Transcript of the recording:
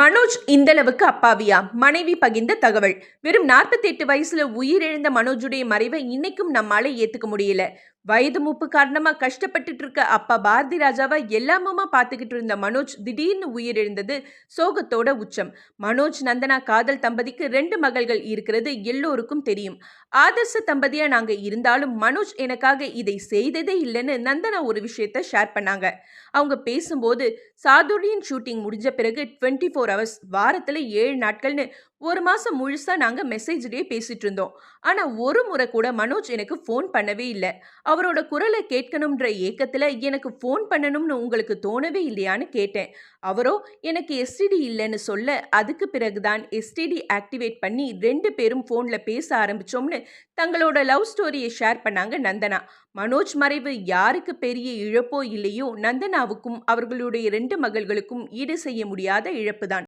மனோஜ் இந்தளவுக்கு அப்பாவியா? மனைவி பகிர்ந்த தகவல். வெறும் 48 வயசுல உயிரிழந்த மனோஜுடைய மறைவை இன்னைக்கும் நம்மால ஏத்துக்க முடியல. வயது மூப்பு காரணமா கஷ்டப்பட்டுட்டு இருக்க அப்பா பாரதி ராஜாவை எல்லாமுமா பார்த்துக்கிட்டு இருந்த மனோஜ் திடீர்னு உயிரிழந்தது சோகத்தோட உச்சம். மனோஜ் நந்தனா காதல் தம்பதிக்கு 2 மகள்கள் இருக்கிறது எல்லோருக்கும் தெரியும். ஆதர்ச தம்பதியா நாங்க இருந்தாலும் மனோஜ் எனக்காக இதை செய்ததே இல்லைன்னு நந்தனா ஒரு விஷயத்த ஷேர் பண்ணாங்க. அவங்க பேசும்போது சாதுர்யன் ஷூட்டிங் முடிஞ்ச பிறகு 24 ஹவர்ஸ் வாரத்துல 7 நாட்கள்னு ஒரு மாசம் முழுசா நாங்க மெசேஜ்லயே பேசிட்டு இருந்தோம். ஆனா ஒரு முறை கூட மனோஜ் எனக்கு ஃபோன் பண்ணவே இல்லை. அவரோட குரலை கேட்கணும்ன்ற ஏக்கத்துல எனக்கு ஃபோன் பண்ணணும்னு உங்களுக்கு தோணவே இல்லையான்னு கேட்டேன். அவரோ எனக்கு எஸ்டிடி இல்லைன்னு சொல்ல அதுக்கு பிறகுதான் எஸ்டிடி ஆக்டிவேட் பண்ணி 2 பேரும் ஃபோன்ல பேச ஆரம்பிச்சோம்னு தங்களோட லவ் ஸ்டோரியை ஷேர் பண்ணாங்க நந்தனா. மனோஜ் மறைவு யாருக்கு பெரிய இழப்போ இல்லையோ நந்தனாவுக்கும் அவர்களுடைய 2 மகள்களுக்கும் ஈடு செய்ய முடியாத இழப்புதான்.